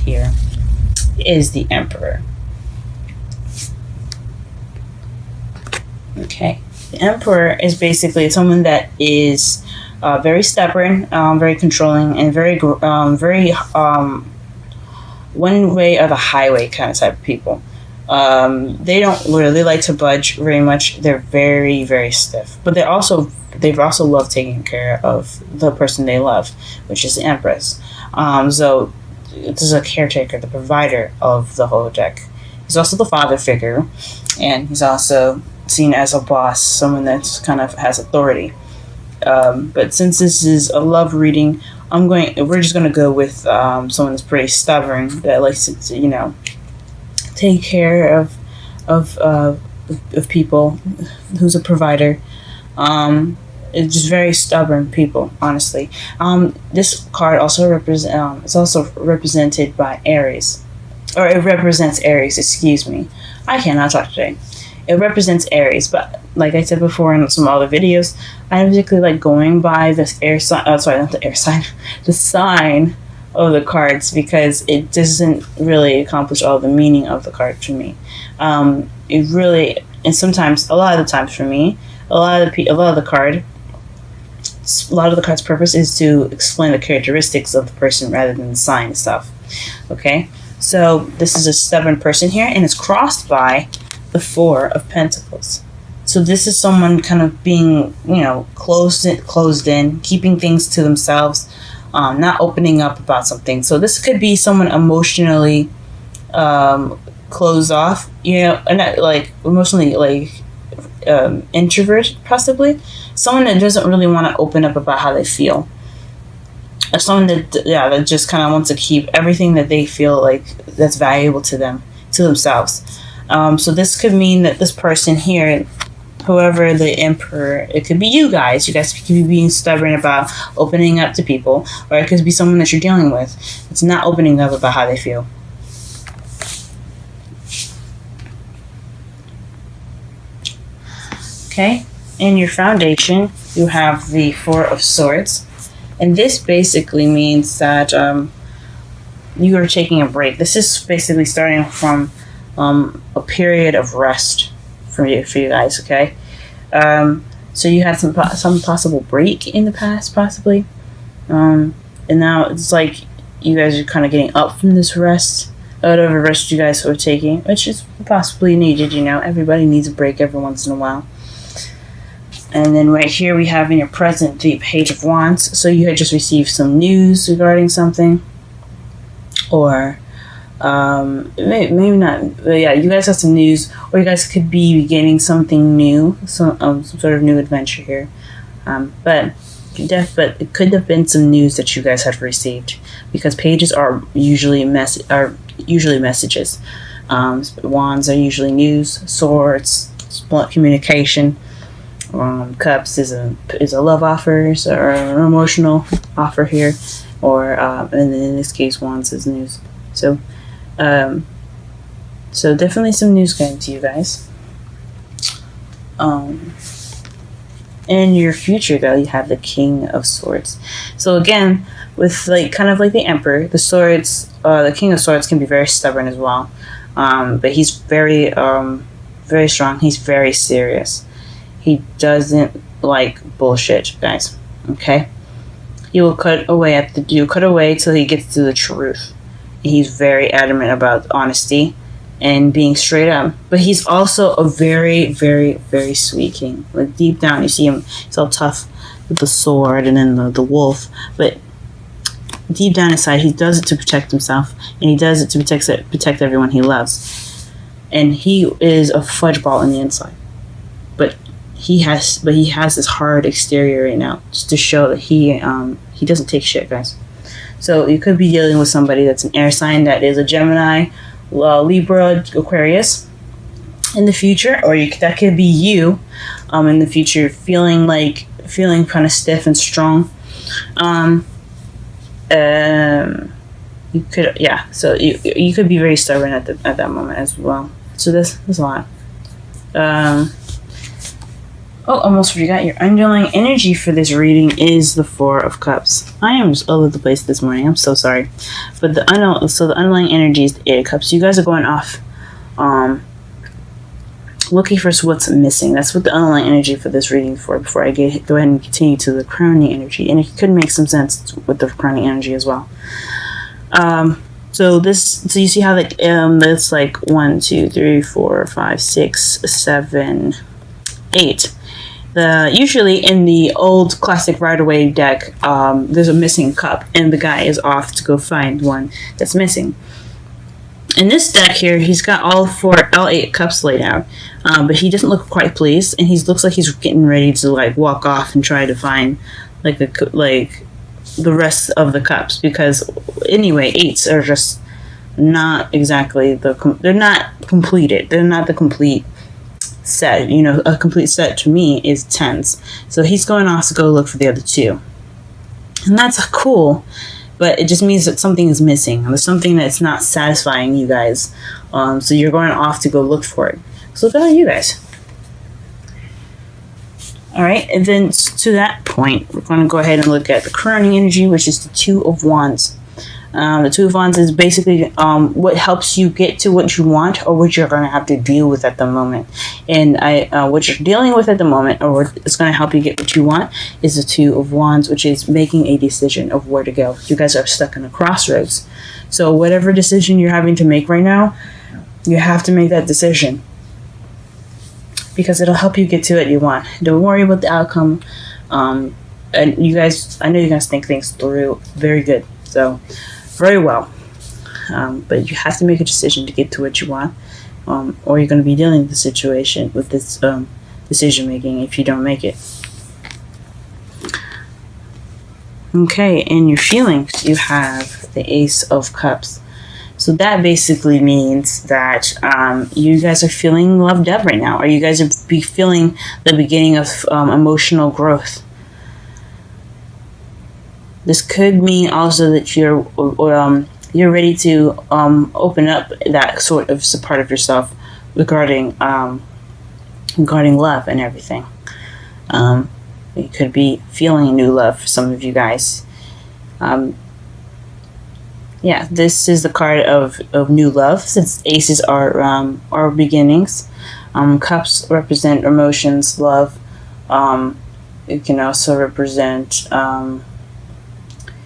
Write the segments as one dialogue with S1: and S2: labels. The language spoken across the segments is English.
S1: here is the Emperor. Okay, the Emperor is basically someone that is very stubborn, very controlling, and very one way or the highway kind of type of people. They don't really like to budge very much. They're very, very stiff, but they've also love taking care of the person they love, which is the Empress. So this is a caretaker, the provider of the whole deck. He's also the father figure, and he's also seen as a boss, someone that kind of has authority. But since this is a love reading, we're just gonna go with someone that's pretty stubborn, that likes to take care of people, who's a provider. It's just very stubborn people, honestly. This card also it's also represented by Aries, or it represents Aries. Excuse me, I cannot talk today. It represents Aries, but like I said before in some other videos, I particularly like going by this air sign. Oh, sorry, not the air sign, the sign of the cards, because it doesn't really accomplish all the meaning of the card to me. It really, and sometimes, a lot of the times for me, a lot of the card's purpose is to explain the characteristics of the person rather than the sign itself. Okay, so this is a stubborn person here, and it's crossed by the Four of Pentacles. So this is someone kind of being, closed in, keeping things to themselves, not opening up about something. So this could be someone emotionally closed off, and not emotionally introvert, possibly. Someone that doesn't really want to open up about how they feel. Or someone that just kind of wants to keep everything that they feel like that's valuable to them, to themselves. So this could mean that this person here, whoever the Emperor, it could be you guys. You guys could be being stubborn about opening up to people, or it could be someone that you're dealing with. It's not opening up about how they feel. Okay, in your foundation, you have the Four of Swords, and this basically means that you are taking a break. This is basically starting from a period of rest for you guys. Okay, so you had some possible break in the past, possibly, and now it's like you guys are kind of getting up from this rest, whatever rest you guys were taking, which is possibly needed. Everybody needs a break every once in a while. And then right here we have in your present the Page of Wands. So you had just received some news regarding something, or maybe not. But yeah, you guys have some news, or you guys could be beginning something new, some sort of new adventure here. But it could have been some news that you guys have received, because pages are usually messages. Wands are usually news. Swords, blunt communication. Cups is a love offer, or an emotional offer here, or and in this case, Wands is news. So definitely some news coming to you guys. In your future, though, you have the King of Swords. So again, with kind of like the Emperor, the Swords, the King of Swords can be very stubborn as well, but he's very very strong. He's very serious. He doesn't like bullshit, guys. Okay, he will cut away till he gets to the truth. He's very adamant about honesty and being straight up, but he's also a very, very, very sweet king. Like deep down, you see him; he's all tough with the sword and then the wolf. But deep down inside, he does it to protect himself, and he does it to protect everyone he loves. And he is a fudge ball on the inside, but he has this hard exterior right now, just to show that he doesn't take shit, guys. So you could be dealing with somebody that's an air sign, that is a Gemini, Libra, Aquarius in the future, or that could be you in the future, feeling kind of stiff and strong. You could, yeah. So you could be very stubborn at that moment as well. So that's a lot. Oh, almost forgot. Your underlying energy for this reading is the Four of Cups. I am just all over the place this morning. I'm so sorry. But the underlying energy is the Eight of Cups. You guys are going off looking for what's missing. That's what the underlying energy for this reading for. Before I go ahead and continue to the crowning energy. And it could make some sense with the crowning energy as well. So you see how that's like 1, 2, 3, 4, 5, 6, 7, 8. Usually in the old classic Rider-Waite deck, there's a missing cup, and the guy is off to go find one that's missing. In this deck here, he's got all 8 cups laid out, but he doesn't look quite pleased, and he looks like he's getting ready to like walk off and try to find like the rest of the cups, because anyway, 8s are just not exactly they're not completed. They're not the complete set. You know, a complete set to me is 10s. So he's going off to go look for the other 2. And that's cool, but it just means that something is missing. There's something that's not satisfying you guys. So you're going off to go look for it. So look at you guys. Alright, and then to that point, we're going to go ahead and look at the crowning energy, which is the Two of Wands. The Two of Wands is basically what helps you get to what you want, or what you're going to have to deal with at the moment. And what you're dealing with at the moment, or what is going to help you get what you want, is the Two of Wands, which is making a decision of where to go. You guys are stuck in a crossroads. So whatever decision you're having to make right now, you have to make that decision, because it'll help you get to what you want. Don't worry about the outcome. And you guys, I know you guys think things through very good. So, very well. But you have to make a decision to get to what you want, or you're going to be dealing with the situation with this decision making if you don't make it. Okay, in your feelings, you have the Ace of Cups. So that basically means that you guys are feeling loved up right now, or you guys are feeling the beginning of emotional growth. This could mean also that you're ready to open up that sort of part of yourself regarding love and everything. You could be feeling new love for some of you guys. Yeah, this is the card of new love, since aces are beginnings. Cups represent emotions, love. It can also represent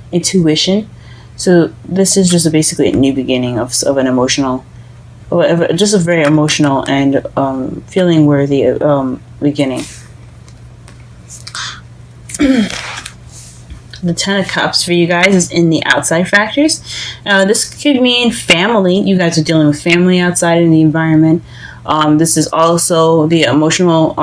S1: intuition. So this is just basically a new beginning of an emotional, just a very emotional and feeling worthy beginning. The Ten of Cups for you guys is in the outside factors. This could mean family. You guys are dealing with family outside in the environment. This is also the emotional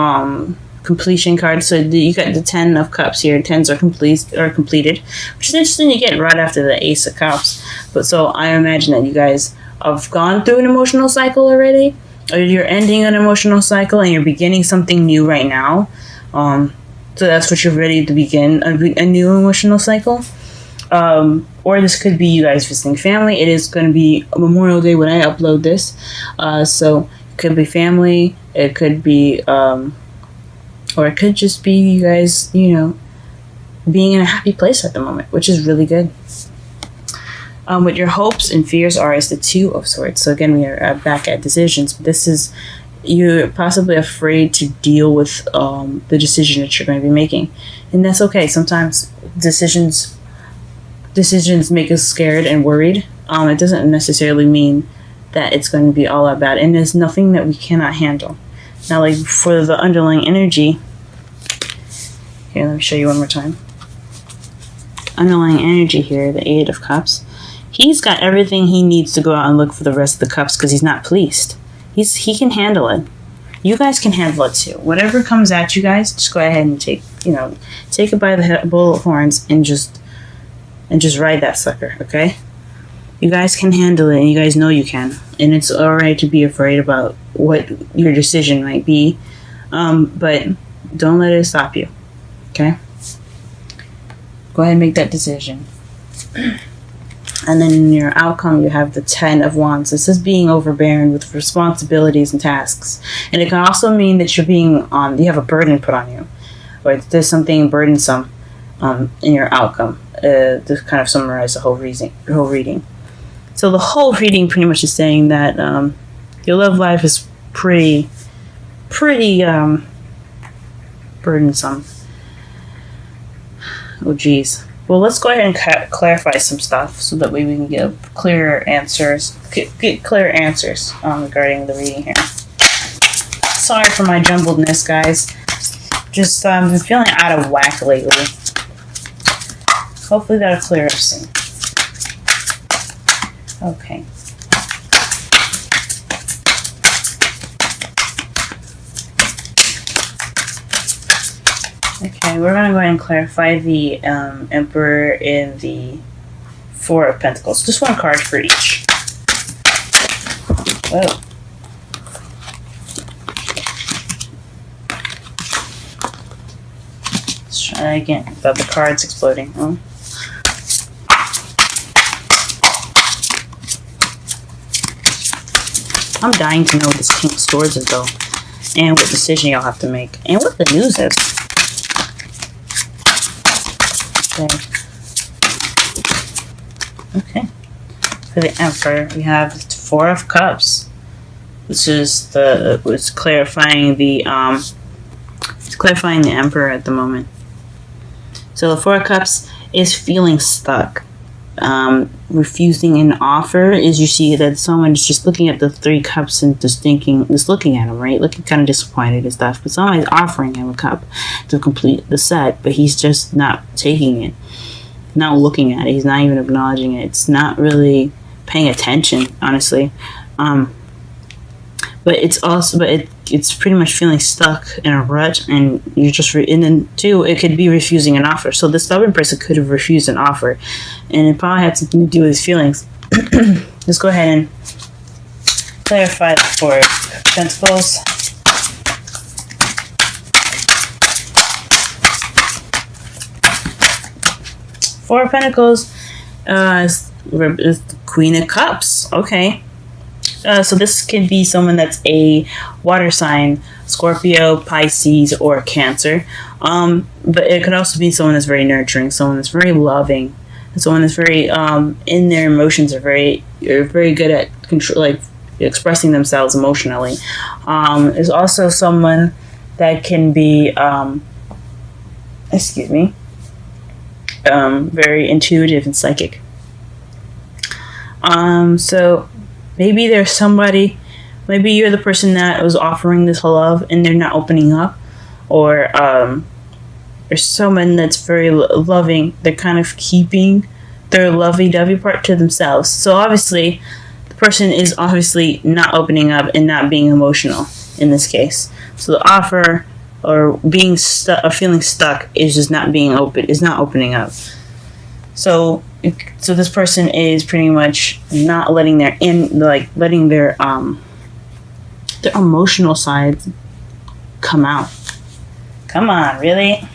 S1: completion card. So you got the Ten of Cups here. Tens are completed, which is interesting to get right after the Ace of Cups. But so I imagine that you guys have gone through an emotional cycle already, or you're ending an emotional cycle and you're beginning something new right now. So that's what you're ready to begin, a new emotional cycle. Or this could be you guys visiting family. It is going to be Memorial Day when I upload this. So it could be family. It could be, or it could just be you guys, being in a happy place at the moment, which is really good. What your hopes and fears are is the Two of Swords. So again, we are back at decisions. This is, you're possibly afraid to deal with the decision that you're going to be making. And that's okay. Sometimes decisions make us scared and worried. It doesn't necessarily mean that it's going to be all that bad. And there's nothing that we cannot handle. Now, like for the underlying energy, here, let me show you one more time. Underlying energy here, the Eight of Cups. He's got everything he needs to go out and look for the rest of the cups because he's not pleased. He can handle it. You guys can handle it too. Whatever comes at you guys, just go ahead and take it by the bull horns and just ride that sucker, okay? You guys can handle it, and you guys know you can. And it's alright to be afraid about what your decision might be, but don't let it stop you, okay? Go ahead and make that decision. And then in your outcome, you have the 10 of Wands. This is being overbearing with responsibilities and tasks. And it can also mean that you're being you have a burden put on you, or there's something burdensome in your outcome. To kind of summarize the whole reading. So the whole reading pretty much is saying that your love life is pretty burdensome. Oh geez. Well, let's go ahead and clarify some stuff so that way we can get clearer answers. Get clear answers regarding the reading here. Sorry for my jumbledness, guys. Just been feeling out of whack lately. Hopefully that'll clear up soon. Okay. Okay, we're going to go ahead and clarify the Emperor in the Four of Pentacles. Just one card for each. Whoa. Let's try that again without the cards exploding. Oh. I'm dying to know what this King of Swords is, though, and what decision y'all have to make, and what the news is. Okay. For the Emperor, we have the Four of Cups. This is it's clarifying the Emperor at the moment. So the Four of Cups is feeling stuck. Refusing an offer is you see that someone is just looking at the Three Cups and just looking at him, right? Looking kind of disappointed and stuff. But somebody's offering him a cup to complete the set, but he's just not taking it, not looking at it. He's not even acknowledging it. It's not really paying attention, honestly. But it's pretty much feeling stuck in a rut, and you're just and then too, it could be refusing an offer. So the stubborn person could have refused an offer, and it probably had something to do with his feelings. Let's go ahead and clarify the Four of Pentacles. Four of Pentacles is the Queen of Cups. Okay. So this could be someone that's a water sign, Scorpio, Pisces, or Cancer. But it could also be someone that's very nurturing, someone that's very loving, someone that's very in their emotions are very good at control, like expressing themselves emotionally. Is also someone that can be very intuitive and psychic. So maybe there's somebody, maybe you're the person that was offering this love and they're not opening up, or there's someone that's very loving. They're kind of keeping their lovey-dovey part to themselves. So obviously, the person is obviously not opening up and not being emotional in this case. So the offer or being stuck or feeling stuck is just not being open, is not opening up. So this person is pretty much not letting their emotional side come out. Come on, really?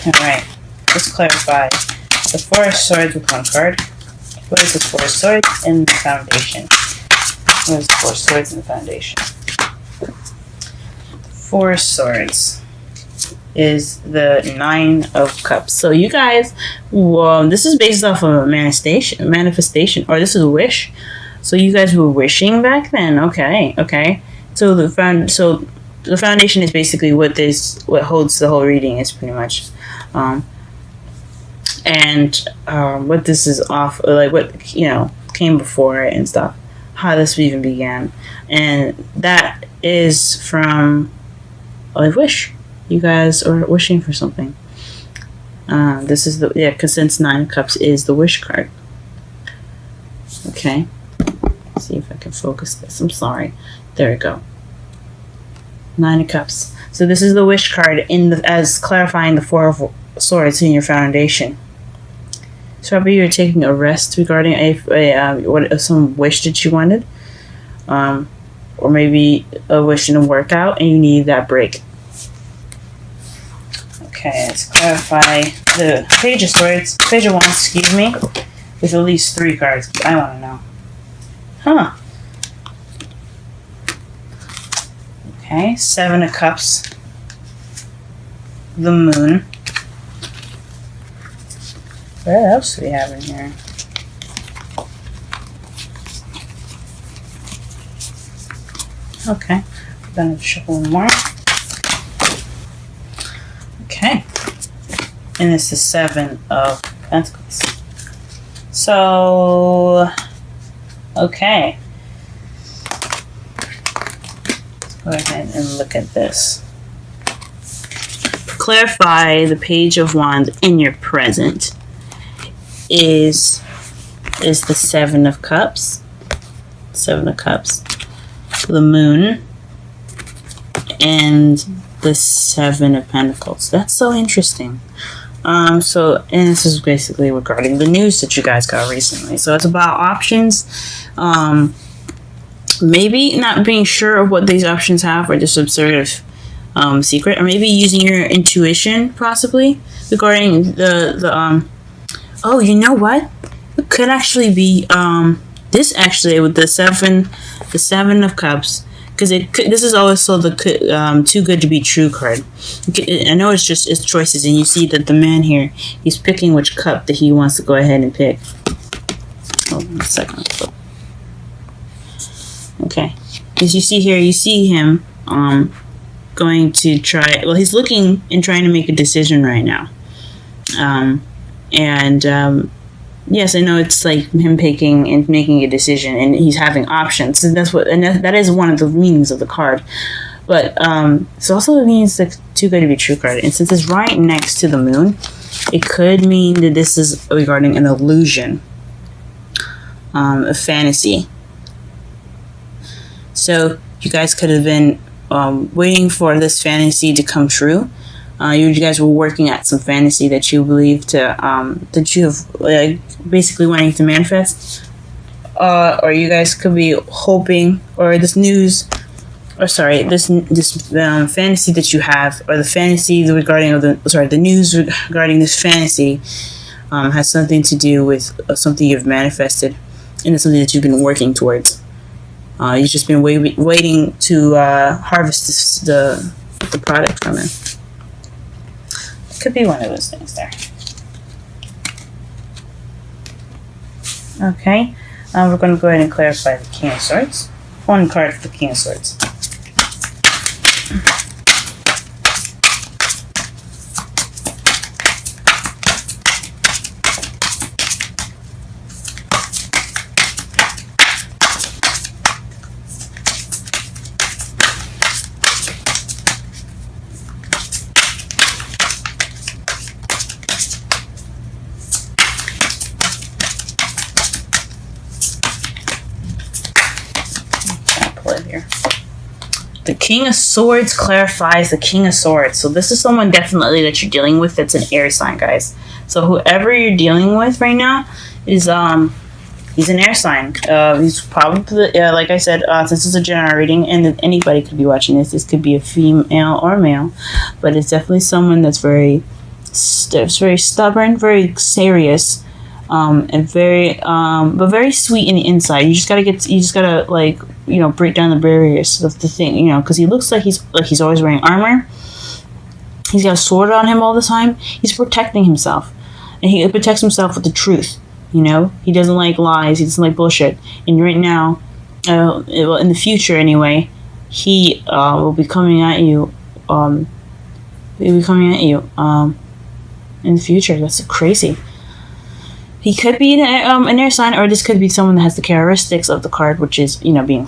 S1: Alright, let's clarify. The Four of Swords with one card. What is the Four of Swords in the Foundation? What is the Four of Swords in the Foundation? Four of Swords is the Nine of Cups. So you guys, this is based off of a manifestation, or this is a wish. So you guys were wishing back then. Okay. So the foundation is basically what holds the whole reading is pretty much, what this is off, like what came before it and stuff, how this even began, and that is from a wish. You guys are wishing for something. This is because since Nine of Cups is the wish card. Okay. Let's see if I can focus this. I'm sorry. There we go. Nine of Cups. So this is the wish card as clarifying the Four of Swords in your foundation. So maybe you're taking a rest regarding some wish that you wanted, or maybe a wish didn't work out and you need that break. Okay, let's clarify the Page of Swords, Page of Wands, excuse me, with at least 3 cards. I want to know. Huh. Okay, 7 of Cups, the Moon. What else do we have in here? Okay, we're gonna shuffle one more. Okay, and it's the 7 of Pentacles. So, okay. Let's go ahead and look at this. Clarify the Page of Wands in your present is the 7 of Cups. 7 of Cups. The Moon. And the 7 of Pentacles. That's so interesting. And this is basically regarding the news that you guys got recently. So it's about options. Maybe not being sure of what these options have, or just some sort of secret, or maybe using your intuition, possibly regarding the oh, you know what? It could actually be this actually with the 7 of Cups. Because this is also the too good to be true card. I know it's choices, and you see that the man here, he's picking which cup that he wants to go ahead and pick. Hold on a second. Okay, as you see here, you see him going to try. Well, he's looking and trying to make a decision right now. Yes, I know it's like him picking and making a decision, and he's having options. And that is one of the meanings of the card. But it also means the too good to be true card. And since it's right next to the Moon, it could mean that this is regarding an illusion, a fantasy. So you guys could have been waiting for this fantasy to come true. You guys were working at some fantasy that you believe that you have basically wanting to manifest, or you guys could be hoping, or this news, or sorry, this fantasy that you have, or the fantasy regarding the news regarding this fantasy has something to do with something you've manifested, and it's something that you've been working towards. You've just been waiting to harvest the product from it. Could be one of those things there. Okay, we're going to go ahead and clarify the King of Swords. 1 card for the King of Swords. Here. The King of Swords clarifies the King of Swords. So this is someone definitely that you're dealing with that's an air sign, guys. So whoever you're dealing with right now is he's an air sign. He's probably like I said, since it's a general reading, and anybody could be watching this. This could be a female or male, but it's definitely someone that's very stubborn, very serious. And very but very sweet in the inside. You just gotta like, break down the barriers of the thing, because he looks like he's always wearing armor. He's got a sword on him all the time. He's protecting himself, and he protects himself with the truth. He doesn't like lies. He doesn't like bullshit. And right now, well, in the future anyway, he will be coming at you. He'll be coming at you in the future. That's crazy. He could be an air sign, or this could be someone that has the characteristics of the card, which is being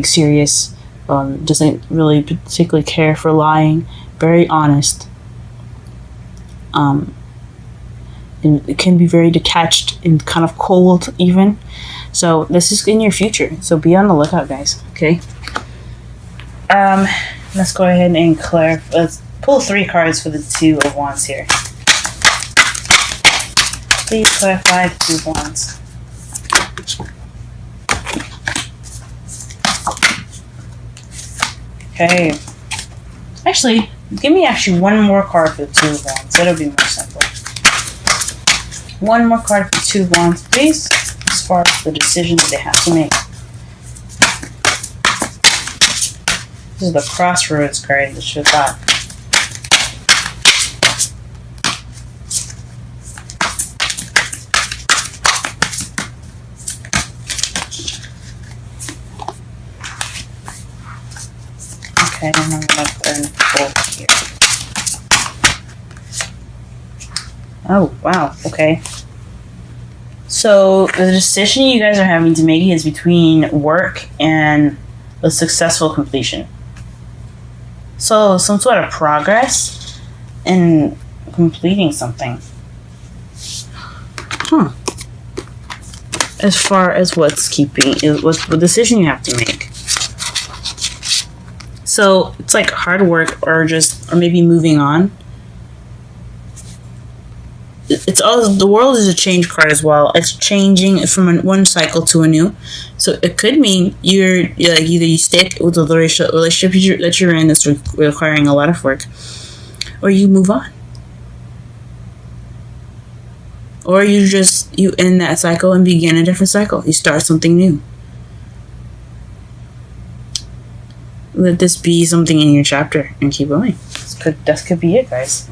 S1: serious, doesn't really particularly care for lying, very honest. And it can be very detached and kind of cold even. So this is in your future. So be on the lookout, guys. Okay. Let's go ahead and let's pull 3 cards for the 2 of Wands here. Please clarify the 2 of Wands. Okay. Actually, Give me actually one more card for the Two of Wands. That'll be more simple. One more card for Two of Wands, please, as far as the decision that they have to make. This is the Crossroads card, the Shabbat. Okay, and I'm gonna go and pull here. Oh, wow, okay. So, the decision you guys are having to make is between work and a successful completion. So, some sort of progress in completing something. As far as what's the decision you have to make. So, it's like hard work or maybe moving on. It's all, the world is a change card as well. It's changing from one cycle to a new. So it could mean you're like either you stick with the relationship that you're in that's requiring a lot of work, or you move on, or you end that cycle and begin a different cycle. You start something new. Let this be something in your chapter and keep going. That could be it, guys.